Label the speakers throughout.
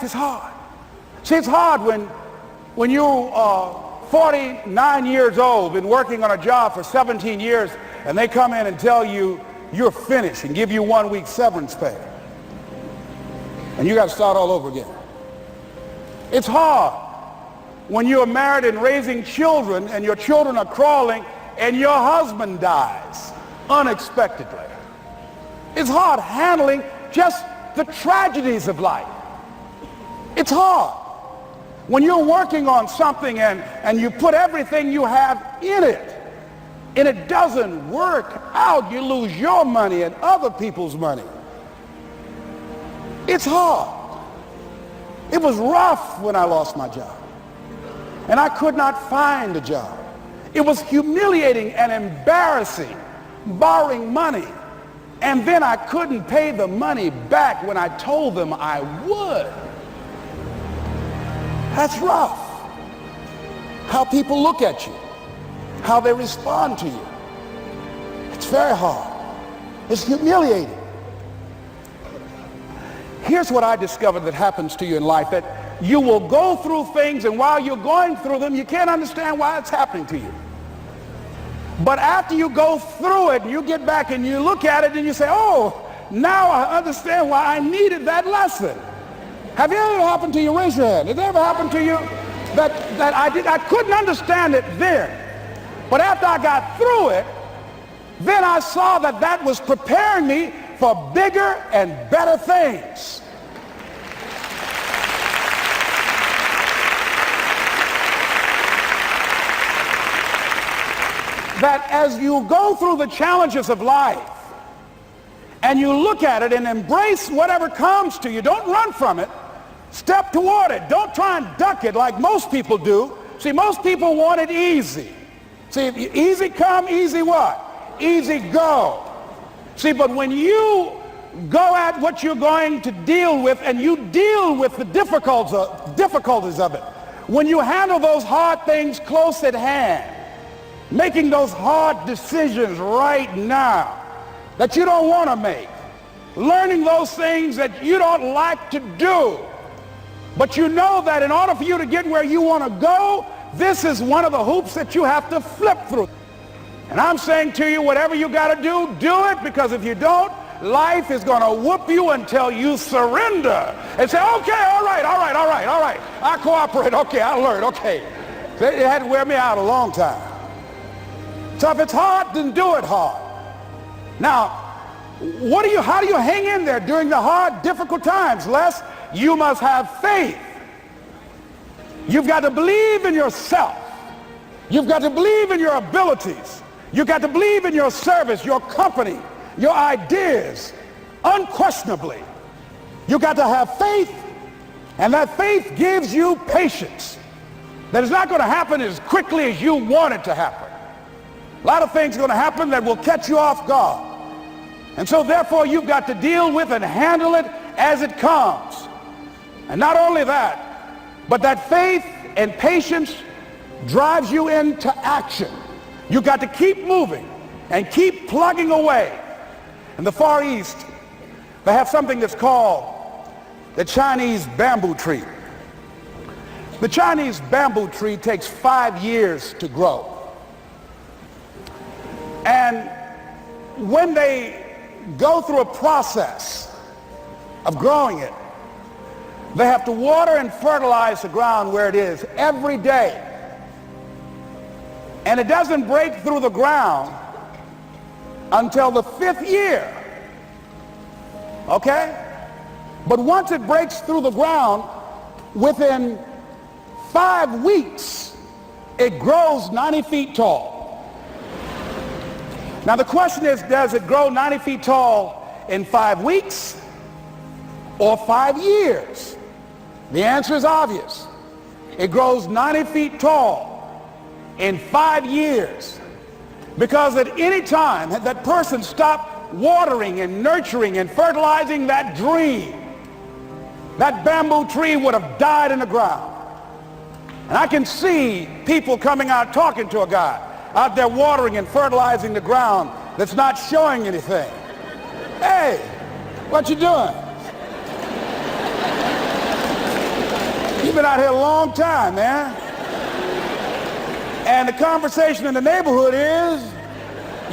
Speaker 1: It's hard. See, it's hard when you are 49 years old, been working on a job for 17 years, and they come in and tell you you're finished and give you 1 week severance pay. And you got to start all over again. It's hard when you're married and raising children and your children are crawling and your husband dies unexpectedly. It's hard handling just the tragedies of life. It's hard when you're working on something and you put everything you have in it and it doesn't work out. You lose your money and other people's money. It's hard. It was rough when I lost my job and I could not find a job. It was humiliating and embarrassing, borrowing money, and then I couldn't pay the money back when I told them I would. That's rough. How people look at you, how they respond to you. It's very hard. It's humiliating. Here's what I discovered that happens to you in life, that you will go through things, and while you're going through them, you can't understand why it's happening to you. But after you go through it, and you get back and you look at it and you say, oh, now I understand why I needed that lesson. Have it ever happened to you? Raise your hand. Has it ever happened to you that I couldn't understand it then, but after I got through it, then I saw that that was preparing me for bigger and better things. That as you go through the challenges of life and you look at it and embrace whatever comes to you, don't run from it. Step toward it. Don't try and duck it like most people do. See, most people want it easy. See, easy come, easy what? Easy go. See, but when you go at what you're going to deal with and you deal with the difficulties of it, when you handle those hard things close at hand, making those hard decisions right now that you don't want to make, learning those things that you don't like to do, but you know that in order for you to get where you want to go, this is one of the hoops that you have to flip through. And I'm saying to you, whatever you got to do it, because if you don't, life is going to whoop you until you surrender and say, okay, all right, I cooperate, okay, I learned, okay. It had to wear me out a long time. So if it's hard, then do it hard. Now, how do you hang in there during the hard, difficult times? Les, you must have faith. You've got to believe in yourself. You've got to believe in your abilities. You've got to believe in your service, your company, your ideas, unquestionably. You've got to have faith, and that faith gives you patience. That it's not going to happen as quickly as you want it to happen. A lot of things are going to happen that will catch you off guard. And so therefore you've got to deal with and handle it as it comes. And not only that, but that faith and patience drives you into action. You've got to keep moving and keep plugging away. In the Far East, they have something that's called the Chinese bamboo tree. The Chinese bamboo tree takes 5 years to grow. And when they go through a process of growing it, they have to water and fertilize the ground where it is every day. And it doesn't break through the ground until the 5th year. Okay? But once it breaks through the ground, within 5 weeks, it grows 90 feet tall. Now the question is, does it grow 90 feet tall in 5 weeks or 5 years? The answer is obvious. It grows 90 feet tall in 5 years, because at any time that person stopped watering and nurturing and fertilizing that dream, that bamboo tree would have died in the ground. And I can see people coming out talking to a guy out there watering and fertilizing the ground that's not showing anything. Hey, what you doing? You've been out here a long time, man. And the conversation in the neighborhood is,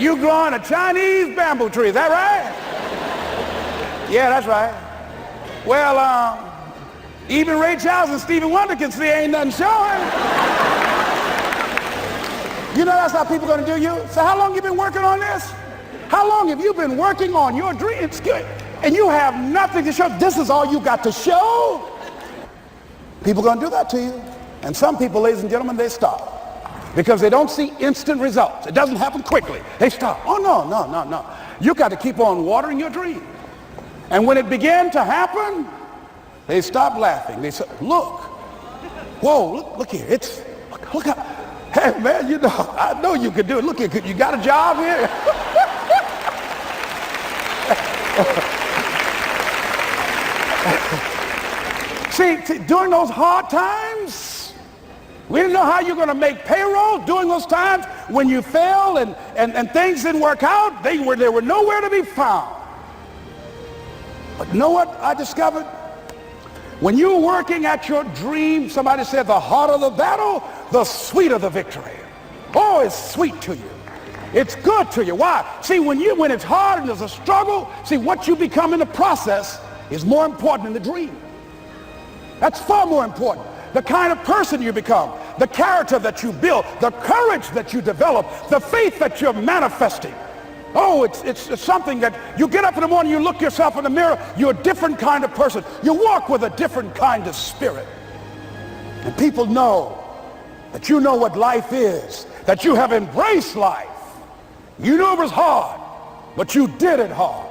Speaker 1: you growing a Chinese bamboo tree, is that right? Yeah, that's right. Well, even Ray Charles and Stevie Wonder can see ain't nothing showing. You know that's how people are going to do you? So how long you been working on this? How long have you been working on your dreams? And you have nothing to show. This is all you got to show? People are going to do that to you. And some people, ladies and gentlemen, they stop. Because they don't see instant results. It doesn't happen quickly. They stop. Oh, no. You got to keep on watering your dream. And when it began to happen, they stopped laughing. They said, look. Whoa, look here. Look how, hey, man, you know, I know you could do it. Look here, you got a job here? See, during those hard times, we didn't know how you're going to make payroll. During those times when you failed and things didn't work out, they were nowhere to be found. But you know what I discovered? When you're working at your dream, somebody said the harder the battle, the sweeter the victory. Oh, it's sweet to you. It's good to you. Why? See, when it's hard and there's a struggle, see, what you become in the process is more important than the dream. That's far more important. The kind of person you become, the character that you build, the courage that you develop, the faith that you're manifesting. Oh, it's something that you get up in the morning, you look yourself in the mirror, you're a different kind of person. You walk with a different kind of spirit. And people know that you know what life is, that you have embraced life. You knew it was hard, but you did it hard.